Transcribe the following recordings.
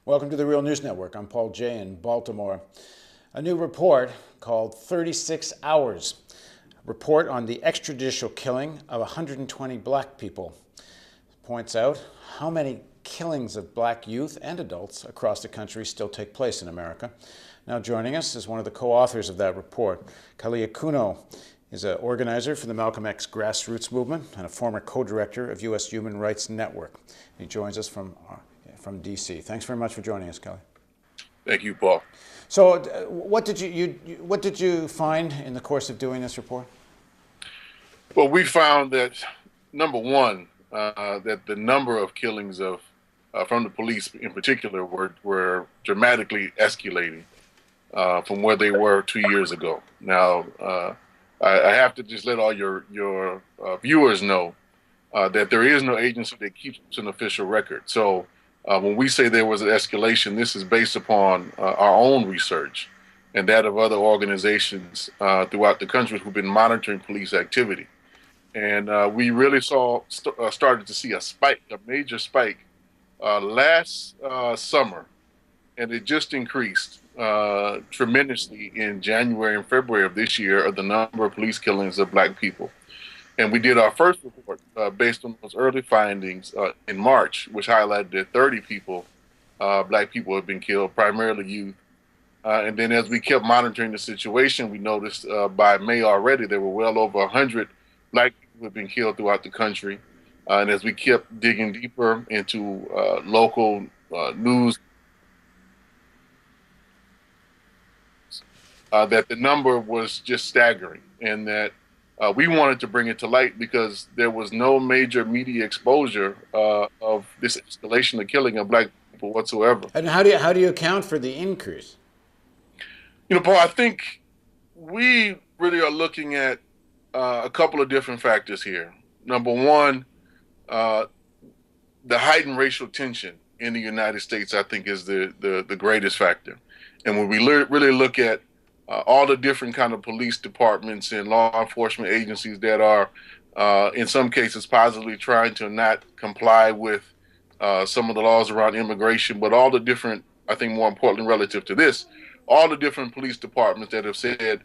Welcome to the Real News Network. I'm Paul Jay in Baltimore. A new report called 36 Hours, a report on the extrajudicial killing of 120 black people, points out how many killings of black youth and adults across the country still take place in America. Now joining us is one of the co-authors of that report. Kalia Kuno is an organizer for the Malcolm X grassroots movement and a former co-director of U.S. Human Rights Network. He joins us from D.C. Thanks very much for joining us, Kelly. Thank you, Paul. So, what did you find in the course of doing this report? Well, we found that number one, that the number of killings of from the police in particular were dramatically escalating from where they were 2 years ago. Now, I have to just let all your viewers know that there is no agency that keeps an official record. So when we say there was an escalation, this is based upon our own research and that of other organizations throughout the country who've been monitoring police activity. And we really started to see a major spike last summer, and it just increased tremendously in January and February of this year of the number of police killings of black people. And we did our first report based on those early findings in March, which highlighted that 30 people, black people, have been killed, primarily youth. And then as we kept monitoring the situation, we noticed by May already there were well over 100 black people who had been killed throughout the country. And as we kept digging deeper into local news, that the number was just staggering, and that we wanted to bring it to light because there was no major media exposure of this escalation of killing of black people whatsoever. And how do you account for the increase? You know, Paul, I think we really are looking at a couple of different factors here. Number one, the heightened racial tension in the United States, I think, is the greatest factor. And when we really look at all the different kind of police departments and law enforcement agencies that are, in some cases, positively trying to not comply with some of the laws around immigration, but all the different, I think more importantly relative to this, all the different police departments that have said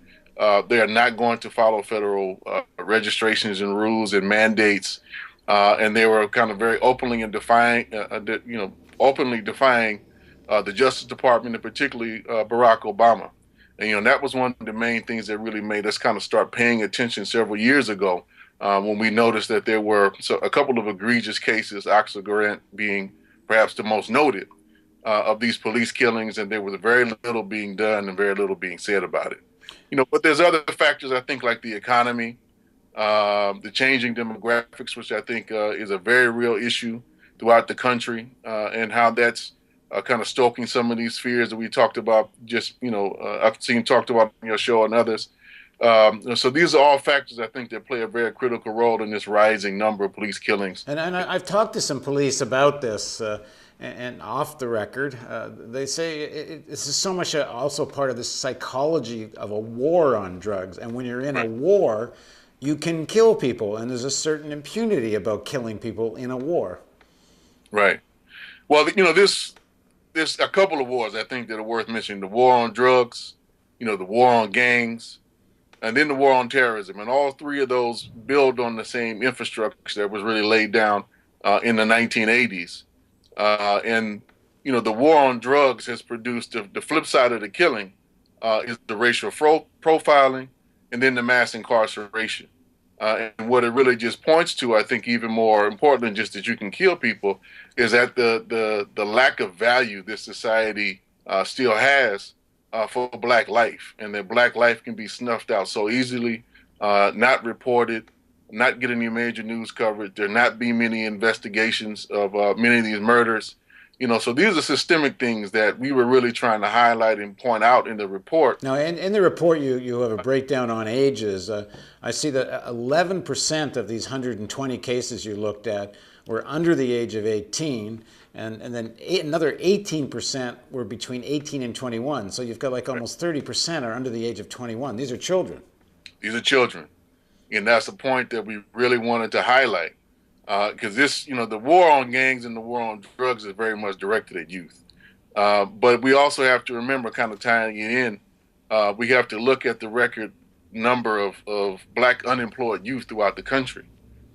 they are not going to follow federal registrations and rules and mandates, and they were kind of very openly and openly defying the Justice Department and particularly Barack Obama. And, that was one of the main things that really made us kind of start paying attention several years ago when we noticed that there were a couple of egregious cases, Oxford Grant being perhaps the most noted of these police killings, and there was very little being done and very little being said about it. But there's other factors, I think, like the economy, the changing demographics, which I think is a very real issue throughout the country, and how that's kind of stoking some of these fears that we talked about. I've seen talked about on your show and others. So these are all factors, I think, that play a very critical role in this rising number of police killings. And I've talked to some police about this, and off the record, they say this is so much also part of the psychology of a war on drugs. And when you're in a war, you can kill people, and there's a certain impunity about killing people in a war. Right. Well, there's a couple of wars I think that are worth mentioning: the war on drugs, the war on gangs, and then the war on terrorism. And all three of those build on the same infrastructure that was really laid down in the 1980s. And the war on drugs has produced the flip side of the killing is the racial profiling, and then the mass incarceration. And what it really just points to, I think, even more important than just that you can kill people, is that the lack of value this society still has for black life, and that black life can be snuffed out so easily, not reported, not getting any major news coverage. There not be many investigations of many of these murders. So these are systemic things that we were really trying to highlight and point out in the report. Now, in the report, you have a breakdown on ages. I see that 11% of these 120 cases you looked at were under the age of 18, and then another 18% were between 18 and 21. So you've got like almost 30% are under the age of 21. These are children. These are children. And that's the point that we really wanted to highlight. Because the war on gangs and the war on drugs is very much directed at youth. But we also have to remember, kind of tying it in, we have to look at the record number of black unemployed youth throughout the country,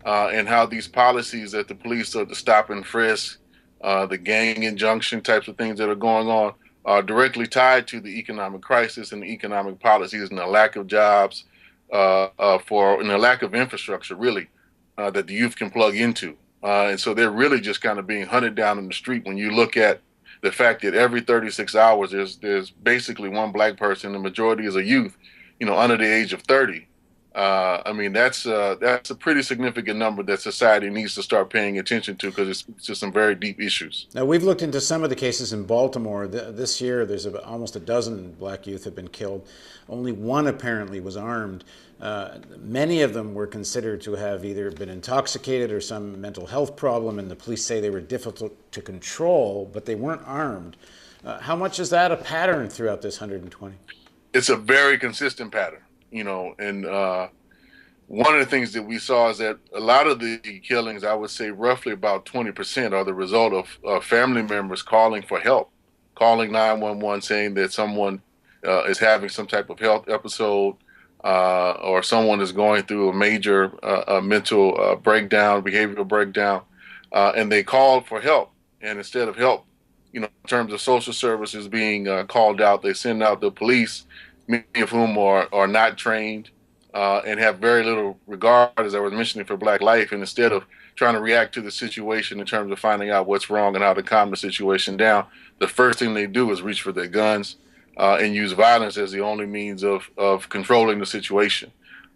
and how these policies that the police are the stop and frisk, the gang injunction types of things that are going on are directly tied to the economic crisis and the economic policies and the lack of jobs and the lack of infrastructure, really, that the youth can plug into. And so they're really just kind of being hunted down in the street when you look at the fact that every 36 hours there's basically one black person. The majority is a youth, under the age of 30. I mean, that's a pretty significant number that society needs to start paying attention to, because it's just some very deep issues. Now, we've looked into some of the cases in Baltimore. This year, there's almost a dozen black youth have been killed. Only one apparently was armed. Many of them were considered to have either been intoxicated or some mental health problem, and the police say they were difficult to control, but they weren't armed. How much is that a pattern throughout this 120? It's a very consistent pattern, and one of the things that we saw is that a lot of the killings, I would say roughly about 20%, are the result of family members calling for help, calling 911 saying that someone is having some type of health episode, or someone is going through a major mental breakdown, behavioral breakdown, and they called for help. And instead of help, in terms of social services being called out, they send out the police, many of whom are not trained and have very little regard, as I was mentioning, for black life. And instead of trying to react to the situation in terms of finding out what's wrong and how to calm the situation down, the first thing they do is reach for their guns and use violence as the only means of controlling the situation.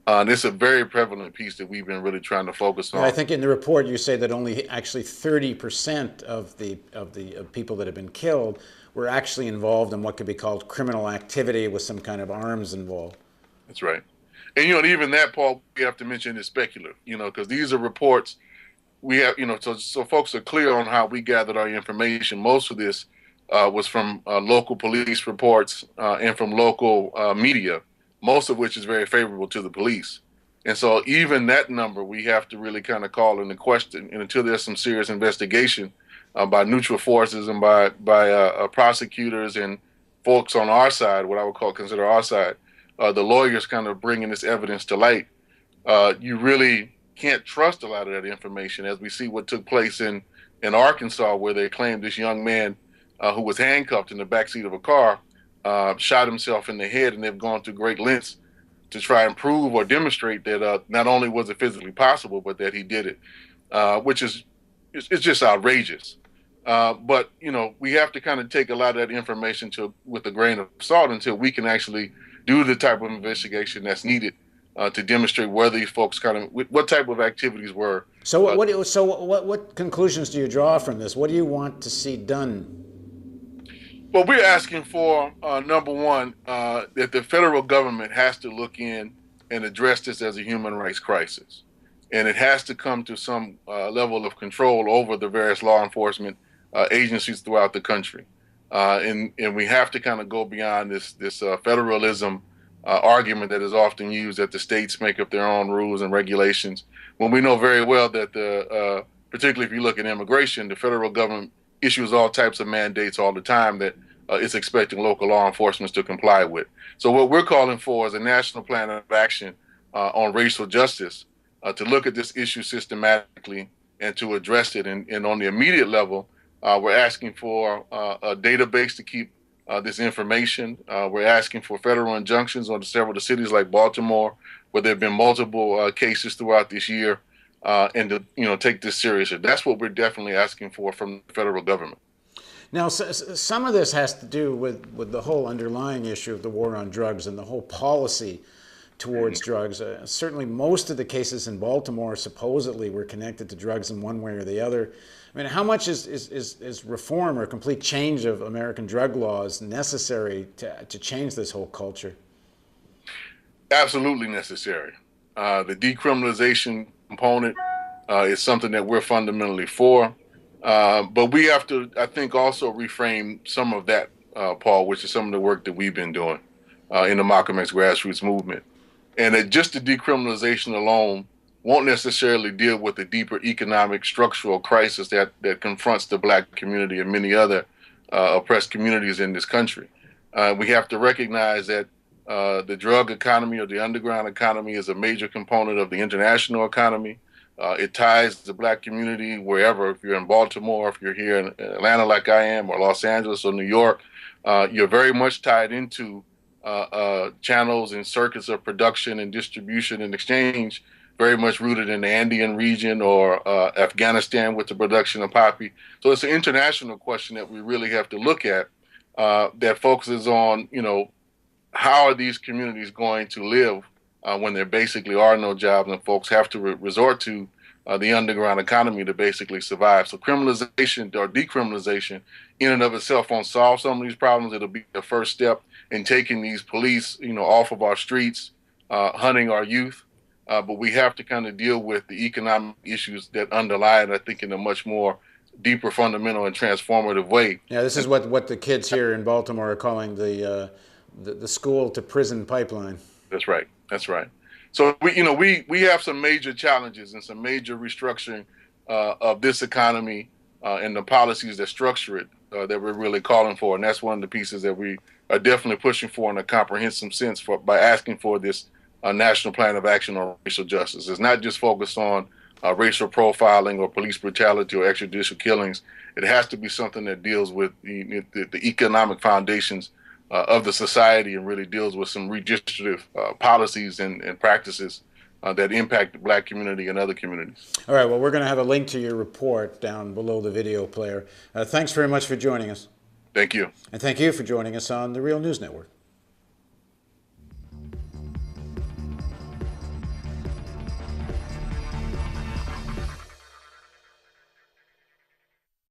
And it's a very prevalent piece that we've been really trying to focus on. I think in the report you say that only actually 30% of the people that have been killed were actually involved in what could be called criminal activity with some kind of arms involved. That's right. And, even that, Paul, we have to mention is speculative, because these are reports we have, so folks are clear on how we gathered our information. Most of this was from local police reports and from local media, most of which is very favorable to the police. And so even that number, we have to really kind of call into question. And until there's some serious investigation by neutral forces and by prosecutors and folks on our side, what I would consider our side, the lawyers kind of bringing this evidence to light, you really can't trust a lot of that information, as we see what took place in Arkansas, where they claimed this young man who was handcuffed in the backseat of a car shot himself in the head, and they've gone to great lengths to try and prove or demonstrate that not only was it physically possible, but that he did it, which is it's just outrageous. But we have to kind of take a lot of that information with a grain of salt until we can actually do the type of investigation that's needed to demonstrate where these folks what type of activities were. So what conclusions do you draw from this? What do you want to see done? Well, we're asking for, number one, that the federal government has to look in and address this as a human rights crisis. And it has to come to some level of control over the various law enforcement agencies throughout the country. And we have to kind of go beyond this federalism argument that is often used, that the states make up their own rules and regulations, when we know very well that particularly if you look at immigration, the federal government issues all types of mandates all the time that it's expecting local law enforcement to comply with. So what we're calling for is a national plan of action on racial justice to look at this issue systematically and to address it. And on the immediate level, we're asking for a database to keep this information. We're asking for federal injunctions on several of the cities like Baltimore, where there have been multiple cases throughout this year, and to take this seriously. That's what we're definitely asking for from the federal government. Now, some of this has to do with the whole underlying issue of the war on drugs and the whole policy towards drugs. Certainly most of the cases in Baltimore supposedly were connected to drugs in one way or the other. I mean, how much is reform or complete change of American drug laws necessary to change this whole culture? Absolutely necessary. The decriminalization component is something that we're fundamentally for. But we have to, I think, also reframe some of that, Paul, which is some of the work that we've been doing in the Malcolm X grassroots movement. And that just the decriminalization alone won't necessarily deal with the deeper economic structural crisis that confronts the Black community and many other oppressed communities in this country. We have to recognize that the drug economy or the underground economy is a major component of the international economy. It ties the black community wherever. If you're in Baltimore, if you're here in Atlanta like I am, or Los Angeles or New York, you're very much tied into channels and circuits of production and distribution and exchange, very much rooted in the Andean region or Afghanistan with the production of poppy. So it's an international question that we really have to look at that focuses on, how are these communities going to live when there basically are no jobs and folks have to resort to the underground economy to basically survive. So criminalization or decriminalization in and of itself won't solve some of these problems. It'll be the first step in taking these police, off of our streets, hunting our youth. But we have to kind of deal with the economic issues that underlie it, I think, in a much more deeper, fundamental, and transformative way. Yeah, this is what the kids here in Baltimore are calling the school to prison pipeline. That's right. That's right. So we have some major challenges and some major restructuring of this economy and the policies that structure it that we're really calling for, and that's one of the pieces that we are definitely pushing for in a comprehensive sense by asking for this national plan of action on racial justice. It's not just focused on racial profiling or police brutality or extrajudicial killings. It has to be something that deals with the economic foundations of the society and really deals with some redistributive policies and practices that impact the black community and other communities. All right, well, we're going to have a link to your report down below the video player. Thanks very much for joining us. Thank you. And thank you for joining us on the Real News Network.